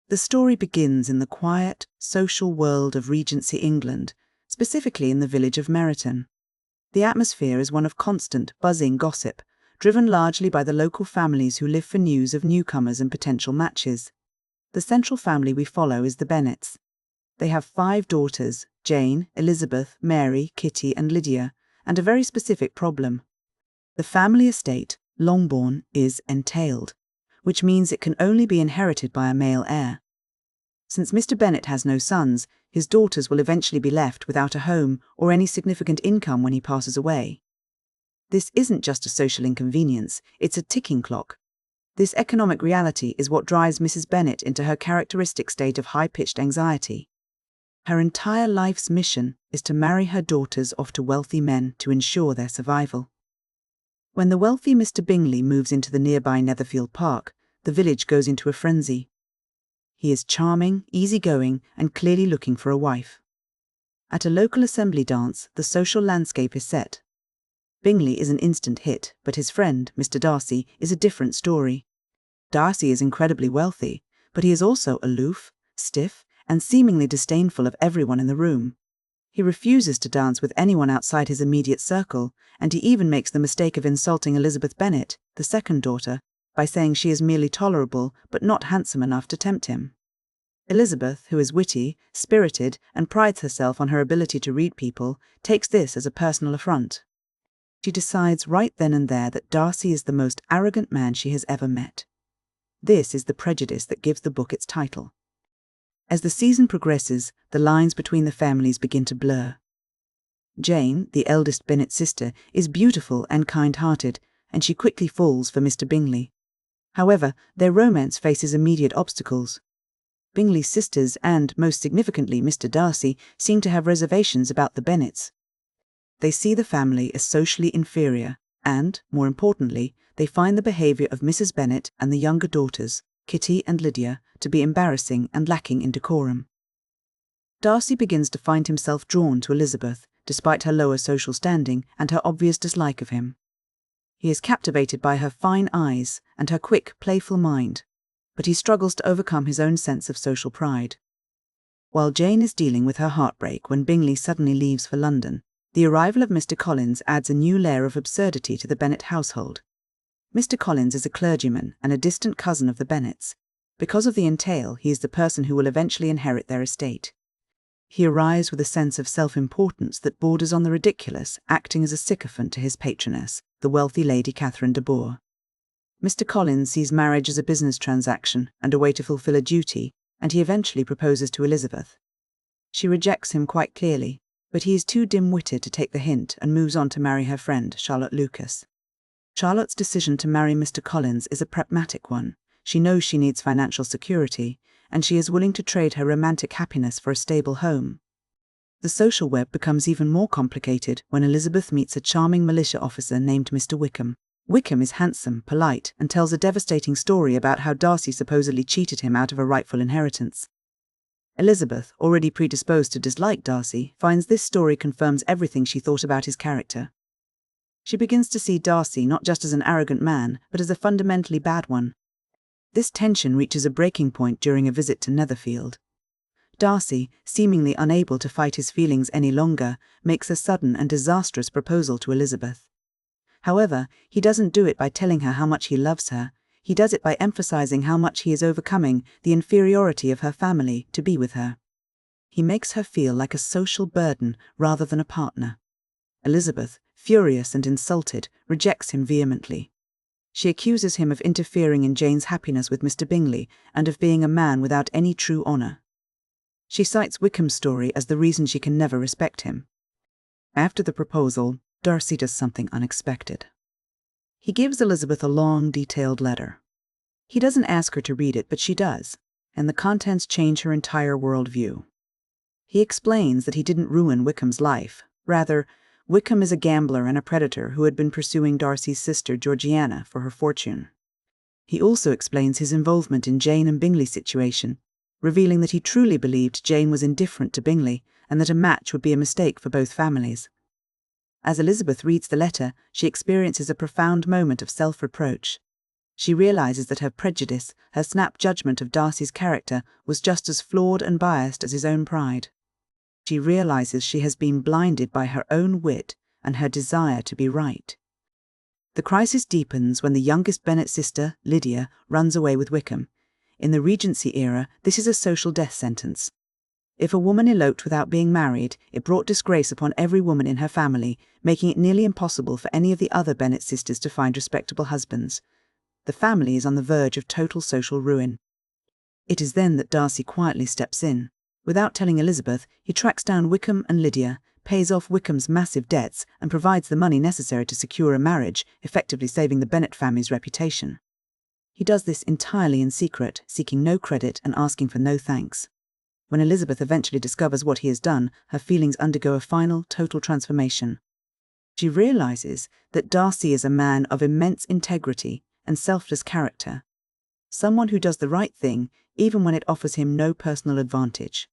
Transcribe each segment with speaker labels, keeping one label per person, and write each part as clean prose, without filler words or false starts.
Speaker 1: The story begins in the quiet, social world of Regency England, specifically in the village of Meryton. The atmosphere is one of constant, buzzing gossip, driven largely by the local families who live for news of newcomers and potential matches. The central family we follow is the Bennets. They have 5 daughters, Jane, Elizabeth, Mary, Kitty and Lydia, and a very specific problem. The family estate, Longbourn, is entailed, which means it can only be inherited by a male heir. Since Mr. Bennet has no sons, his daughters will eventually be left without a home or any significant income when he passes away. This isn't just a social inconvenience, it's a ticking clock. This economic reality is what drives Mrs. Bennet into her characteristic state of high-pitched anxiety. Her entire life's mission is to marry her daughters off to wealthy men to ensure their survival. When the wealthy Mr. Bingley moves into the nearby Netherfield Park, the village goes into a frenzy. He is charming, easygoing, and clearly looking for a wife. At a local assembly dance, the social landscape is set. Bingley is an instant hit, but his friend, Mr. Darcy, is a different story. Darcy is incredibly wealthy, but he is also aloof, stiff, and seemingly disdainful of everyone in the room. He refuses to dance with anyone outside his immediate circle, and he even makes the mistake of insulting Elizabeth Bennet, the second daughter, by saying she is merely tolerable but not handsome enough to tempt him. Elizabeth, who is witty, spirited, and prides herself on her ability to read people, takes this as a personal affront. She decides right then and there that Darcy is the most arrogant man she has ever met. This is the prejudice that gives the book its title. As the season progresses, the lines between the families begin to blur. Jane, the eldest Bennet sister, is beautiful and kind-hearted, and she quickly falls for Mr. Bingley. However, their romance faces immediate obstacles. Bingley's sisters and, most significantly, Mr. Darcy, seem to have reservations about the Bennets. They see the family as socially inferior and, more importantly, they find the behaviour of Mrs. Bennet and the younger daughters, Kitty and Lydia, to be embarrassing and lacking in decorum. Darcy begins to find himself drawn to Elizabeth, despite her lower social standing and her obvious dislike of him. He is captivated by her fine eyes and her quick, playful mind, but he struggles to overcome his own sense of social pride. While Jane is dealing with her heartbreak when Bingley suddenly leaves for London, the arrival of Mr. Collins adds a new layer of absurdity to the Bennet household. Mr. Collins is a clergyman and a distant cousin of the Bennets. Because of the entail, he is the person who will eventually inherit their estate. He arrives with a sense of self-importance that borders on the ridiculous, acting as a sycophant to his patroness, the wealthy Lady Catherine de Bourgh. Mr. Collins sees marriage as a business transaction and a way to fulfill a duty, and he eventually proposes to Elizabeth. She rejects him quite clearly, but he is too dim-witted to take the hint and moves on to marry her friend, Charlotte Lucas. Charlotte's decision to marry Mr. Collins is a pragmatic one. She knows she needs financial security, and she is willing to trade her romantic happiness for a stable home. The social web becomes even more complicated when Elizabeth meets a charming militia officer named Mr. Wickham. Wickham is handsome, polite, and tells a devastating story about how Darcy supposedly cheated him out of a rightful inheritance. Elizabeth, already predisposed to dislike Darcy, finds this story confirms everything she thought about his character. She begins to see Darcy not just as an arrogant man, but as a fundamentally bad one. This tension reaches a breaking point during a visit to Netherfield. Darcy, seemingly unable to fight his feelings any longer, makes a sudden and disastrous proposal to Elizabeth. However, he doesn't do it by telling her how much he loves her. He does it by emphasizing how much he is overcoming the inferiority of her family to be with her. He makes her feel like a social burden rather than a partner. Elizabeth, furious and insulted, rejects him vehemently. She accuses him of interfering in Jane's happiness with Mr. Bingley and of being a man without any true honour. She cites Wickham's story as the reason she can never respect him. After the proposal, Darcy does something unexpected. He gives Elizabeth a long, detailed letter. He doesn't ask her to read it, but she does, and the contents change her entire worldview. He explains that he didn't ruin Wickham's life. Rather, Wickham is a gambler and a predator who had been pursuing Darcy's sister Georgiana for her fortune. He also explains his involvement in Jane and Bingley's situation, revealing that he truly believed Jane was indifferent to Bingley and that a match would be a mistake for both families. As Elizabeth reads the letter, she experiences a profound moment of self-reproach. She realizes that her prejudice, her snap judgment of Darcy's character, was just as flawed and biased as his own pride. She realizes she has been blinded by her own wit and her desire to be right. The crisis deepens when the youngest Bennet sister, Lydia, runs away with Wickham. In the Regency era, this is a social death sentence. If a woman eloped without being married, it brought disgrace upon every woman in her family, making it nearly impossible for any of the other Bennet sisters to find respectable husbands. The family is on the verge of total social ruin. It is then that Darcy quietly steps in. Without telling Elizabeth, he tracks down Wickham and Lydia, pays off Wickham's massive debts, and provides the money necessary to secure a marriage, effectively saving the Bennet family's reputation. He does this entirely in secret, seeking no credit and asking for no thanks. When Elizabeth eventually discovers what he has done, her feelings undergo a final, total transformation. She realizes that Darcy is a man of immense integrity and selfless character, someone who does the right thing even when it offers him no personal advantage.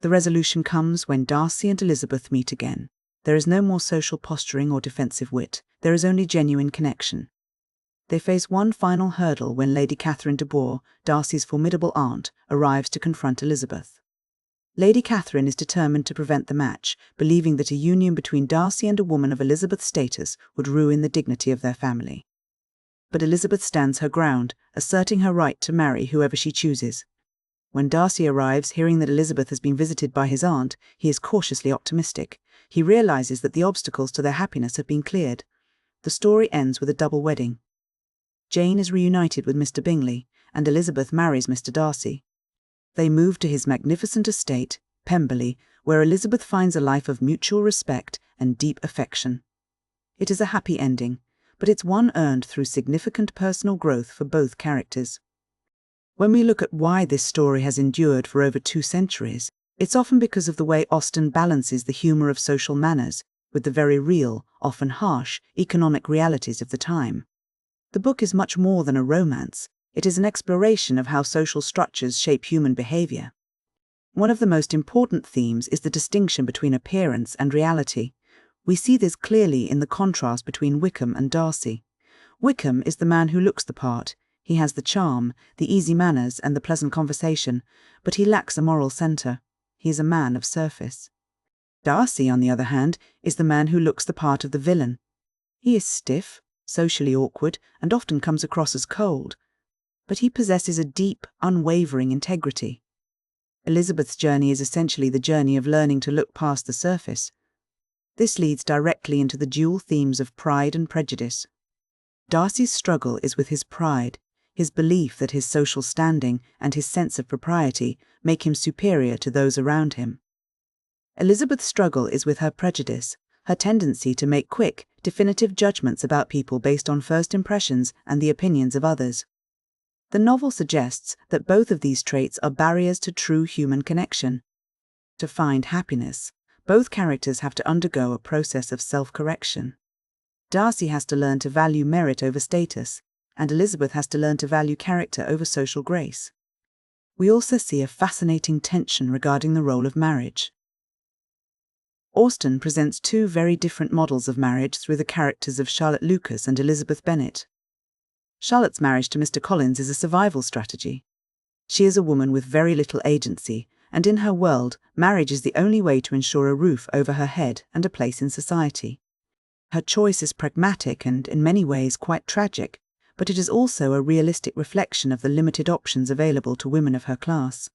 Speaker 1: The resolution comes when Darcy and Elizabeth meet again. There is no more social posturing or defensive wit. There is only genuine connection. They face one final hurdle when Lady Catherine de Bourgh, Darcy's formidable aunt, arrives to confront Elizabeth. Lady Catherine is determined to prevent the match, believing that a union between Darcy and a woman of Elizabeth's status would ruin the dignity of their family. But Elizabeth stands her ground, asserting her right to marry whoever she chooses. When Darcy arrives, hearing that Elizabeth has been visited by his aunt, he is cautiously optimistic. He realizes that the obstacles to their happiness have been cleared. The story ends with a double wedding. Jane is reunited with Mr. Bingley, and Elizabeth marries Mr. Darcy. They move to his magnificent estate, Pemberley, where Elizabeth finds a life of mutual respect and deep affection. It is a happy ending, but it's one earned through significant personal growth for both characters. When we look at why this story has endured for over 2 centuries, it's often because of the way Austen balances the humour of social manners with the very real, often harsh, economic realities of the time. The book is much more than a romance. It is an exploration of how social structures shape human behaviour. One of the most important themes is the distinction between appearance and reality. We see this clearly in the contrast between Wickham and Darcy. Wickham is the man who looks the part. He has the charm, the easy manners, and the pleasant conversation, but he lacks a moral centre. He is a man of surface. Darcy, on the other hand, is the man who looks the part of the villain. He is stiff, socially awkward, and often comes across as cold. But he possesses a deep, unwavering integrity. Elizabeth's journey is essentially the journey of learning to look past the surface. This leads directly into the dual themes of pride and prejudice. Darcy's struggle is with his pride, his belief that his social standing and his sense of propriety make him superior to those around him. Elizabeth's struggle is with her prejudice, her tendency to make quick, definitive judgments about people based on first impressions and the opinions of others. The novel suggests that both of these traits are barriers to true human connection. To find happiness, both characters have to undergo a process of self-correction. Darcy has to learn to value merit over status, and Elizabeth has to learn to value character over social grace. We also see a fascinating tension regarding the role of marriage. Austen presents 2 very different models of marriage through the characters of Charlotte Lucas and Elizabeth Bennet. Charlotte's marriage to Mr. Collins is a survival strategy. She is a woman with very little agency, and in her world, marriage is the only way to ensure a roof over her head and a place in society. Her choice is pragmatic and, in many ways, quite tragic, but it is also a realistic reflection of the limited options available to women of her class.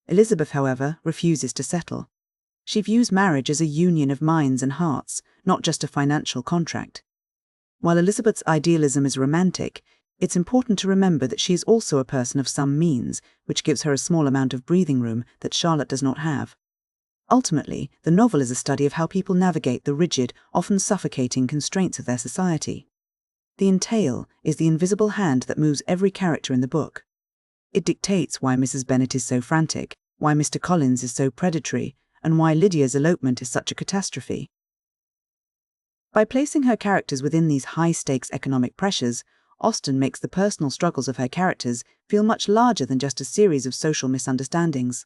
Speaker 1: Elizabeth, however, refuses to settle. She views marriage as a union of minds and hearts, not just a financial contract. While Elizabeth's idealism is romantic, it's important to remember that she is also a person of some means, which gives her a small amount of breathing room that Charlotte does not have. Ultimately, the novel is a study of how people navigate the rigid, often suffocating constraints of their society. The entail is the invisible hand that moves every character in the book. It dictates why Mrs. Bennet is so frantic, why Mr. Collins is so predatory, and why Lydia's elopement is such a catastrophe. By placing her characters within these high-stakes economic pressures, Austen makes the personal struggles of her characters feel much larger than just a series of social misunderstandings.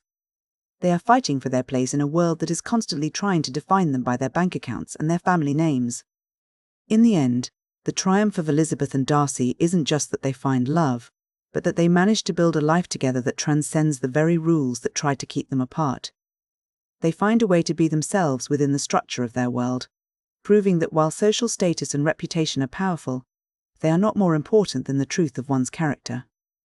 Speaker 1: They are fighting for their place in a world that is constantly trying to define them by their bank accounts and their family names. In the end, The triumph of Elizabeth and Darcy isn't just that they find love, but that they manage to build a life together that transcends the very rules that try to keep them apart. They find a way to be themselves within the structure of their world, proving that while social status and reputation are powerful, they are not more important than the truth of one's character.